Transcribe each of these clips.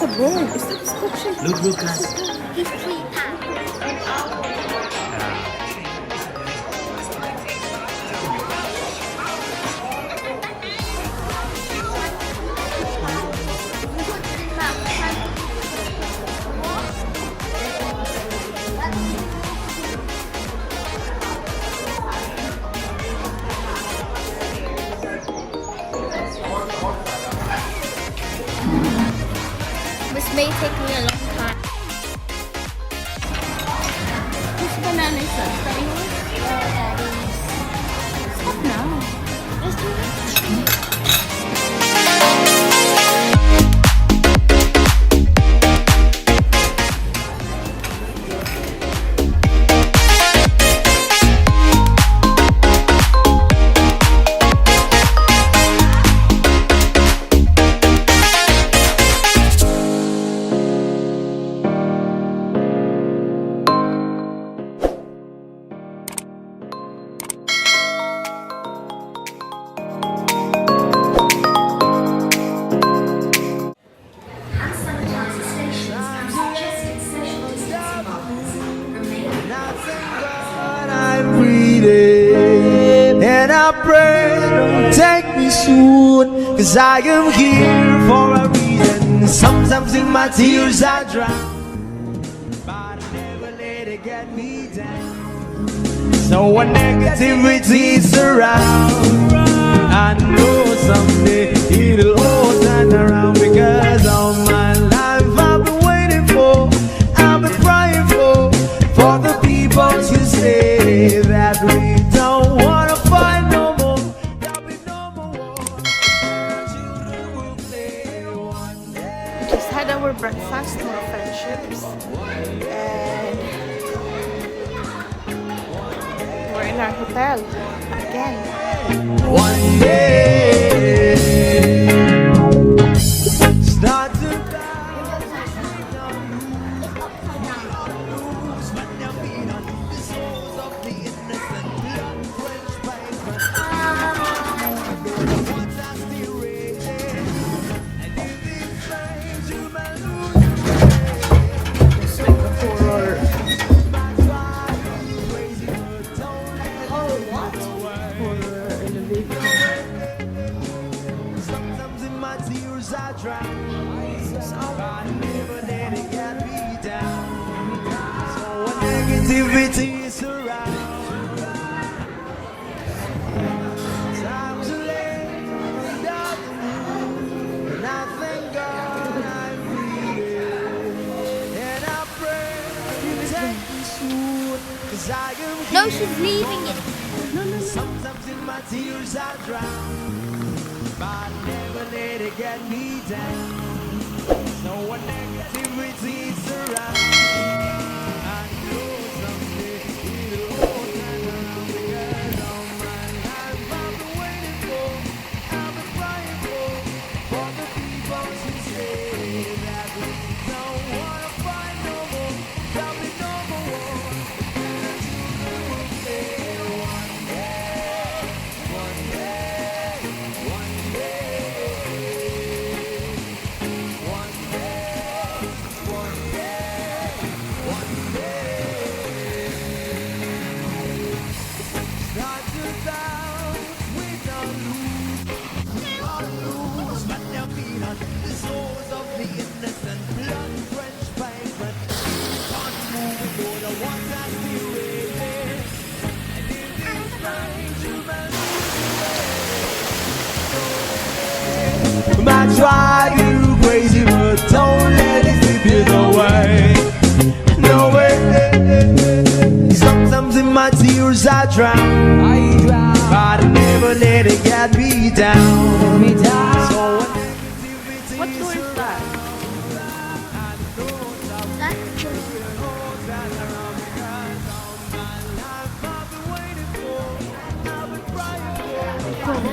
a bird. Is that a scratching? Look, guys. He's three times. This may take me a long time. Whose banana is that? Stop now. Just do it. And I pray don't take me soon, 'cause I am here for a reason. Sometimes in my tears I drown, but I never let it get me down. So when negativity is around, I know someday it'll all turn around, because all my life I've been waiting for, I've been crying for the people to say that we don't wanna fight no more. There'll be no more war. Children will play one day. We just had our breakfast, more friendships, and we're in our hotel again. One day, start to negativity is around. Times are late without the moon, and I thank God I'm breathing. And I pray you take me soon, 'cause I am here. No, she's leaving it. Sometimes in my tears I drown, but I never let it get me down. So when negativity is around, I know someday it'll all turn around, because all my life I've been waiting for, I've been crying for the people to say that we don't wanna fight no more. There'll be no more war. The children will play one day, one day, one day, one day, one day, one day. Start to doubt, we don't lose, but they'll be on the souls of the innocent, blood-drenched pavement. Can't move it, though the water's still raging, and in this strange human might drive you crazy, but don't let it slip you away. No way. Sometimes in my tears I drown, but I never let it get me down. So What door is that? That's good.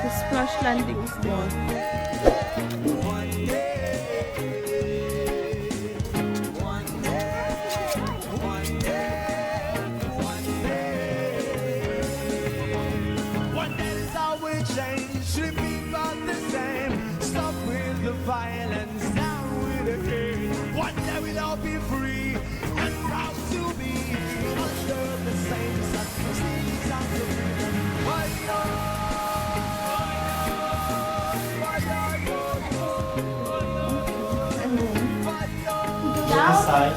The splash landing is there. this side.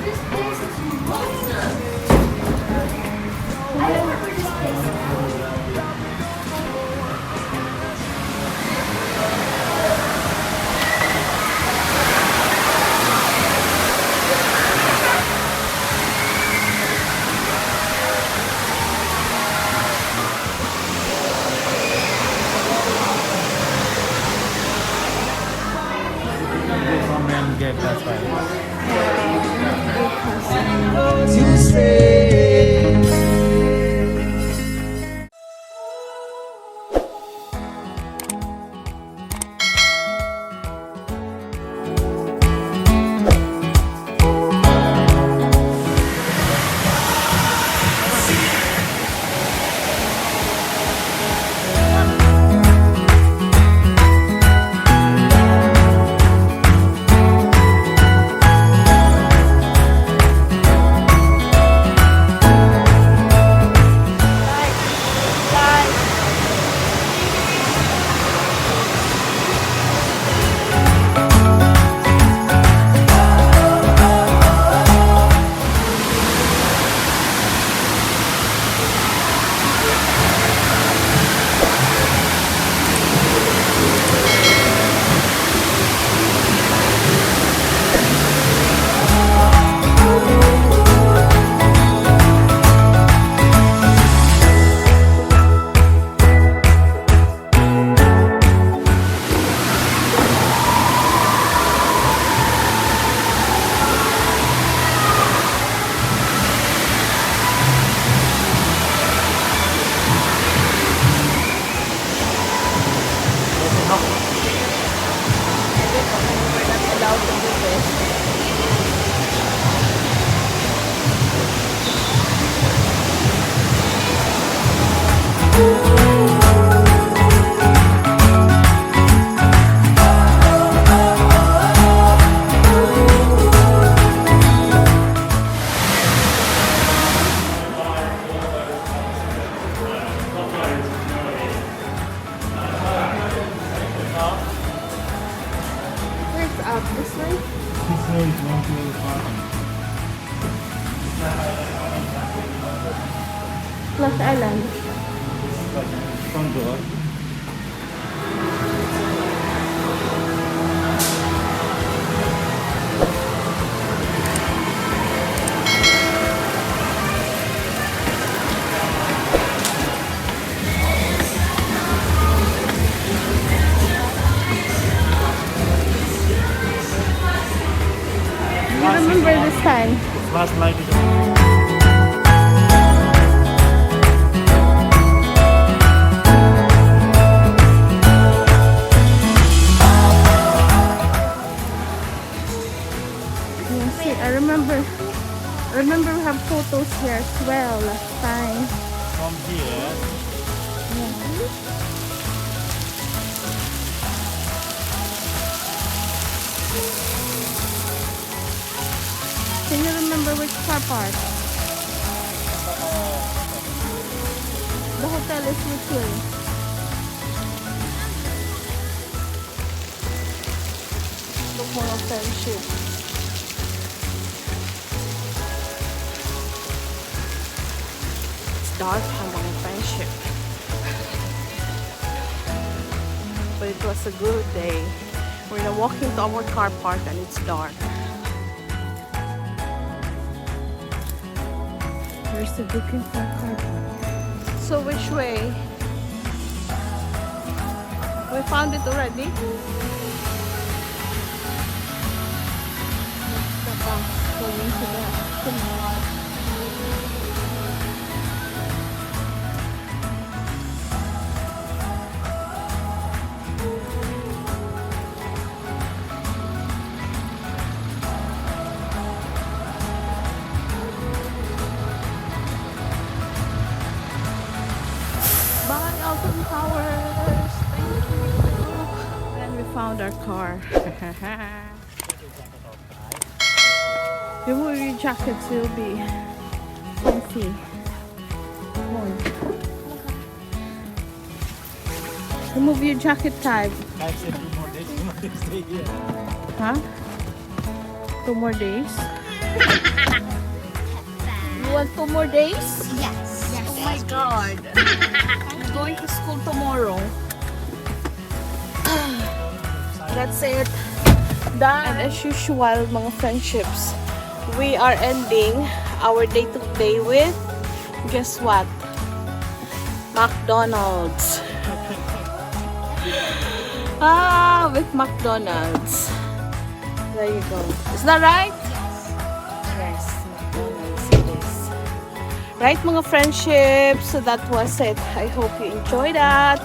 This place is awesome. I remember this place. That's right. You say This way? This way is going to the parking. Plus Island. Front door. You remember this time? Last light is Yes, I remember we have photos here as well last time. from here. Can you remember which car park? The hotel is which way? Stoke-On-Trent. It's dark on friendship. But it was a good day. We're gonna walk into our car park and it's dark. Where's the booking for car park? So which way? We found it already? The bus going to the cinema. Bye, Alton Towers. Thank you. And we found our car. Remove your jackets, will be fancy. Remove your jacket tag. Guys said 2 more days, 2 more days stay here. Huh? 2 more days? You want 2 more days? Yes. Oh my god. I'm going to school tomorrow. That's it. Done. And as usual, mga friendships, we are ending our day today with, guess what? McDonald's. With McDonald's. There you go. Is that right? Yes, McDonald's it is. Right, mga friendships. So that was it. I hope you enjoyed that.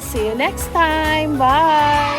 See you next time. Bye.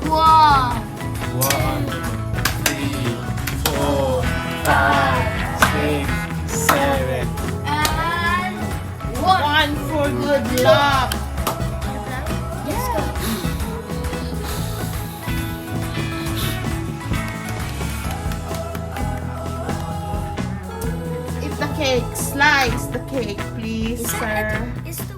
Wow. 1, 3, 4, 5, 6, 7. And One for good luck. let's go. Eat the cake. Slice the cake, please, sir. Is the